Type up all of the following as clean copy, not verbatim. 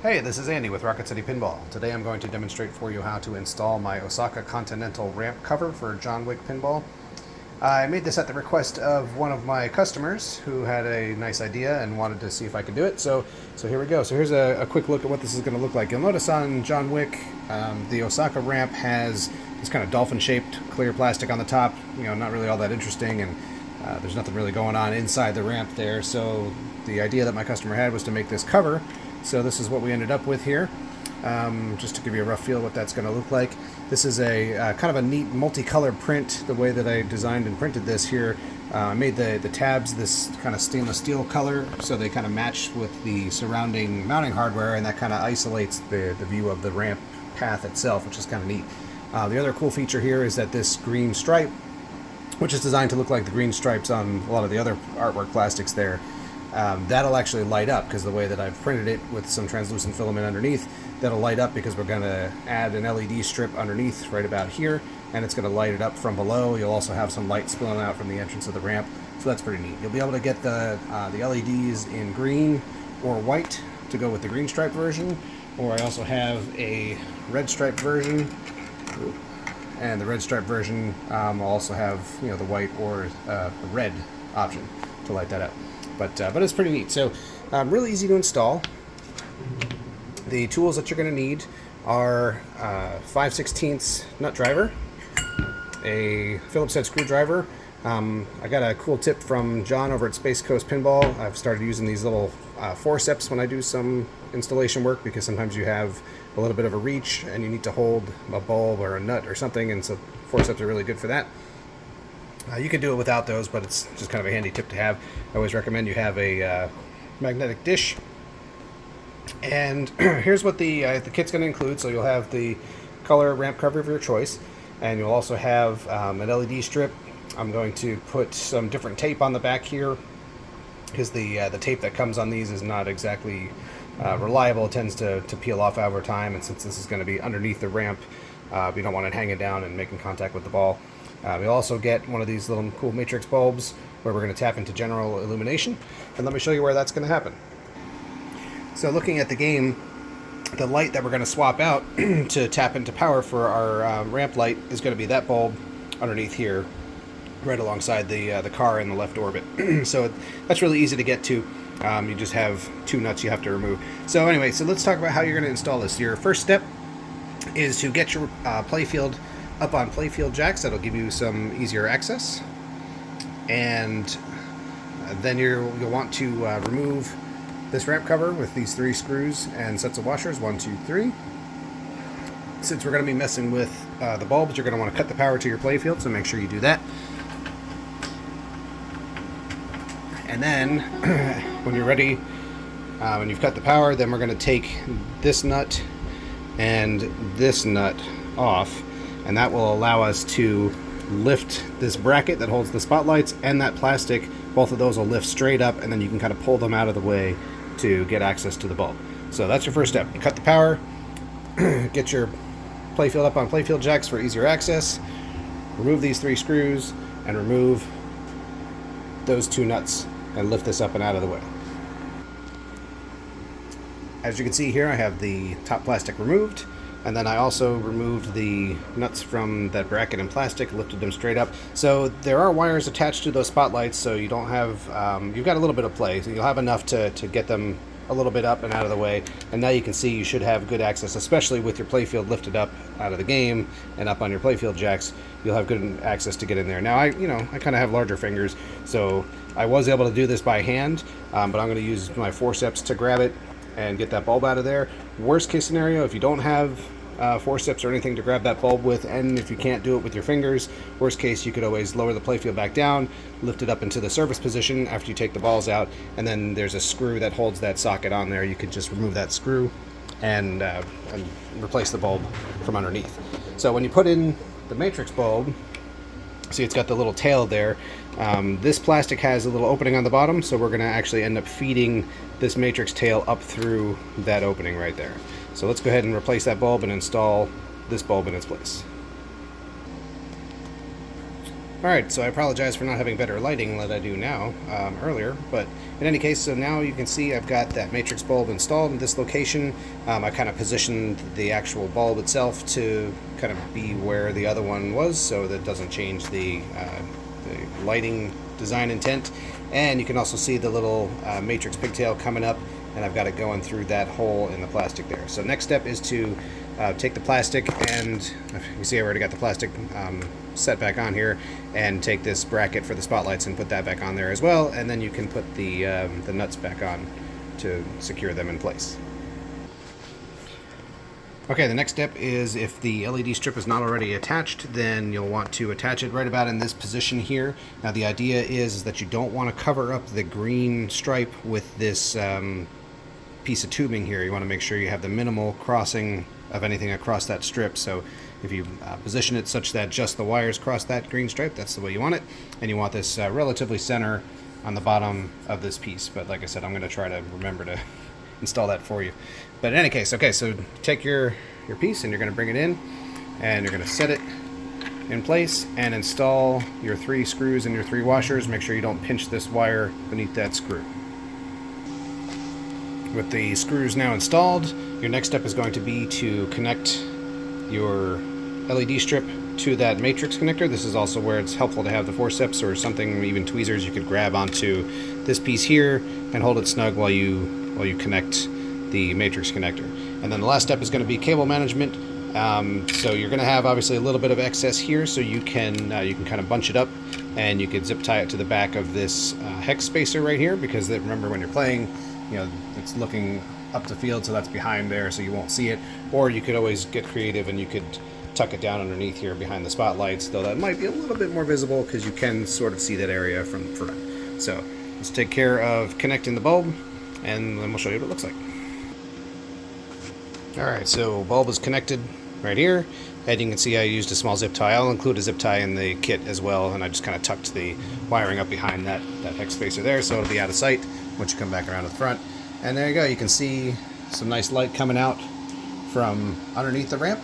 Hey, this is Andy with Rocket City Pinball. Today I'm going to demonstrate for you how to install my Osaka Continental Ramp cover for John Wick Pinball. I made this at the request of one of my customers who had a nice idea and wanted to see if I could do it. So here we go. So here's a quick look at what this is going to look like. You'll notice on John Wick, the Osaka Ramp has this kind of dolphin-shaped clear plastic on the top. You know, not really all that interesting, and there's nothing really going on inside the ramp there. So the idea that my customer had was to make this cover. So this is what we ended up with here, just to give you a rough feel what that's going to look like. This is a kind of a neat multicolored print, the way that I designed and printed this here. I made the tabs this kind of stainless steel color, so they kind of match with the surrounding mounting hardware, and that kind of isolates the view of the ramp path itself, which is kind of neat. The other cool feature here is that this green stripe, which is designed to look like the green stripes on a lot of the other artwork plastics there, that'll actually light up because the way that I've printed it with some translucent filament underneath, that'll light up because we're going to add an LED strip underneath right about here, and it's going to light it up from below. You'll also have some light spilling out from the entrance of the ramp, so that's pretty neat. You'll be able to get the LEDs in green or white to go with the green stripe version, or I also have a red stripe version, and the red stripe version will also have, you know, the white or the red option to light that up. But it's pretty neat. So really easy to install. The tools that you're going to need are 5/16 nut driver, a Phillips head screwdriver. I got a cool tip from John over at Space Coast Pinball. I've started using these little forceps when I do some installation work, because sometimes you have a little bit of a reach and you need to hold a bulb or a nut or something, and so forceps are really good for that. You can do it without those, but it's just kind of a handy tip to have. I always recommend you have a magnetic dish. And here's what the kit's going to include. So you'll have the color ramp cover of your choice, and you'll also have an LED strip. I'm going to put some different tape on the back here, because the tape that comes on these is not exactly reliable. It tends to peel off over time, and since this is going to be underneath the ramp, we don't want it hanging down and making contact with the ball. We'll also get one of these little cool matrix bulbs where we're going to tap into general illumination, and let me show you where that's going to happen. So looking at the game, the light that we're going to swap out to tap into power for our ramp light is going to be that bulb underneath here, right alongside the car in the left orbit. So that's really easy to get to. You just have two nuts you have to remove. So anyway, so let's talk about how you're going to install this. Your first step is to get your playfield up on playfield jacks. That'll give you some easier access, and then you'll want to remove this ramp cover with these 3 screws and sets of washers, 1, 2, 3. Since we're going to be messing with the bulbs, you're going to want to cut the power to your playfield, so make sure you do that. And then when you're ready, when you've cut the power, then we're going to take this nut and this nut off, and that will allow us to lift this bracket that holds the spotlights and that plastic. Both of those will lift straight up, and then you can kind of pull them out of the way to get access to the bulb. So that's your first step. You cut the power, get your playfield up on playfield jacks for easier access, remove these 3 screws, and remove those 2 nuts, and lift this up and out of the way. As you can see here, I have the top plastic removed, and then I also removed the nuts from that bracket and plastic, lifted them straight up. So there are wires attached to those spotlights, so you don't have, you've got a little bit of play. So you'll have enough to get them a little bit up and out of the way. And now you can see you should have good access, especially with your playfield lifted up out of the game and up on your playfield jacks. You'll have good access to get in there. Now I kind of have larger fingers, so I was able to do this by hand, but I'm going to use my forceps to grab it and get that bulb out of there. Worst case scenario, if you don't have forceps or anything to grab that bulb with, and if you can't do it with your fingers, worst case, you could always lower the playfield back down, lift it up into the service position after you take the balls out, and then there's a screw that holds that socket on there. You could just remove that screw and replace the bulb from underneath. So when you put in the matrix bulb, see it's got the little tail there. This plastic has a little opening on the bottom, so we're going to actually end up feeding this matrix tail up through that opening right there. So let's go ahead and replace that bulb and install this bulb in its place. Alright, so I apologize for not having better lighting than I do now, earlier, but in any case, so now you can see I've got that matrix bulb installed in this location. I kind of positioned the actual bulb itself to kind of be where the other one was, so that doesn't change the lighting design intent. And you can also see the little matrix pigtail coming up, and I've got it going through that hole in the plastic there. So next step is to take the plastic, and you see I already got the plastic set back on here, and take this bracket for the spotlights and put that back on there as well, and then you can put the nuts back on to secure them in place. Okay, the next step is, if the LED strip is not already attached, then you'll want to attach it right about in this position here. Now the idea is that you don't want to cover up the green stripe with this piece of tubing here. You want to make sure you have the minimal crossing of anything across that strip. So if you position it such that just the wires cross that green stripe, that's the way you want it. And you want this relatively center on the bottom of this piece. But like I said, I'm going to try to remember to install that for you. But in any case, okay, so take your piece and you're going to bring it in, and you're going to set it in place and install your 3 screws and your 3 washers. Make sure you don't pinch this wire beneath that screw. With the screws now installed, your next step is going to be to connect your LED strip to that matrix connector. This is also where it's helpful to have the forceps or something, even tweezers, you could grab onto this piece here and hold it snug while you connect the matrix connector. And then the last step is going to be cable management. So you're going to have obviously a little bit of excess here, so you can kind of bunch it up, and you could zip tie it to the back of this hex spacer right here, because remember, when you're playing, you know, it's looking up the field, so that's behind there, so you won't see it. Or you could always get creative and you could tuck it down underneath here behind the spotlights, though that might be a little bit more visible because you can sort of see that area from front. So let's take care of connecting the bulb, and then we'll show you what it looks like. Alright, so bulb is connected right here, and you can see I used a small zip tie. I'll include a zip tie in the kit as well, and I just kind of tucked the wiring up behind that hex spacer there, so it'll be out of sight once you come back around to the front. And there you go, you can see some nice light coming out from underneath the ramp,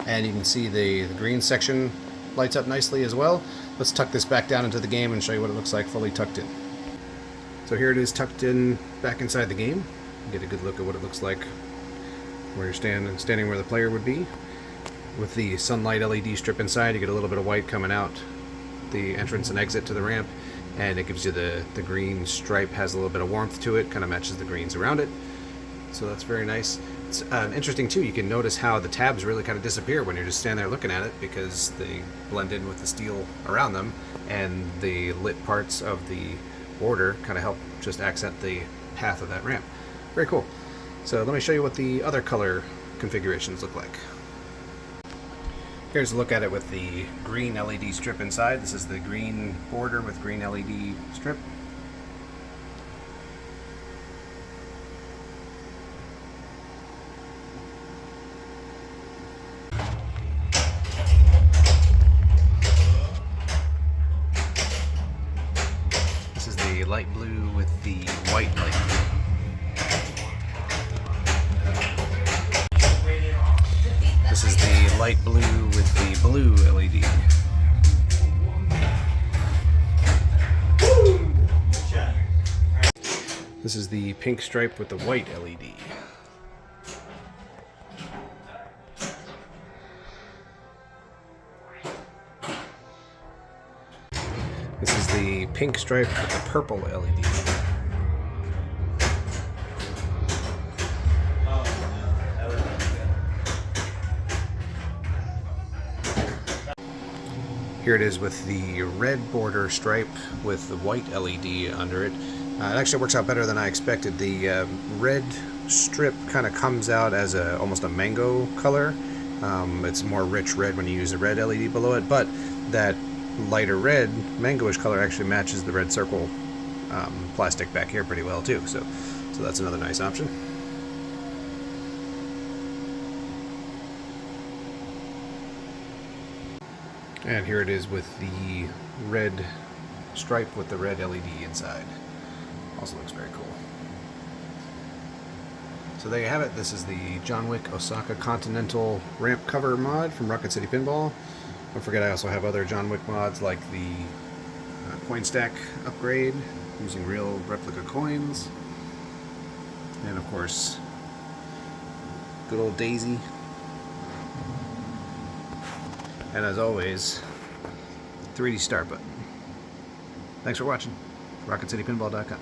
and you can see the green section lights up nicely as well. Let's tuck this back down into the game and show you what it looks like fully tucked in. So here it is tucked in back inside the game. Get a good look at what it looks like where you're standing where the player would be. With the sunlight LED strip inside, you get a little bit of white coming out the entrance and exit to the ramp, and it gives you the green stripe, has a little bit of warmth to it, kind of matches the greens around it. So that's very nice. It's interesting too, you can notice how the tabs really kind of disappear when you're just standing there looking at it, because they blend in with the steel around them, and the lit parts of the border kind of help just accent the path of that ramp. Very cool. So let me show you what the other color configurations look like. Here's a look at it with the green LED strip inside. This is the green border with green LED strip. This is the light blue with the white light blue. This is the light blue with the blue LED. This is the pink stripe with the white LED. This is the pink stripe with the purple LED. Here it is with the red border stripe with the white LED under it. It actually works out better than I expected. The red strip kind of comes out as almost a mango color. It's more rich red when you use a red LED below it, but that lighter red, mangoish color actually matches the red circle plastic back here pretty well too. So that's another nice option. And here it is with the red stripe with the red LED inside. Also looks very cool. So there you have it. This is the John Wick Osaka Continental Ramp cover mod from Rocket City Pinball. Don't forget I also have other John Wick mods like the coin stack upgrade using real replica coins. And of course, good old Daisy. And as always, 3D start button. Thanks for watching. RocketCityPinball.com.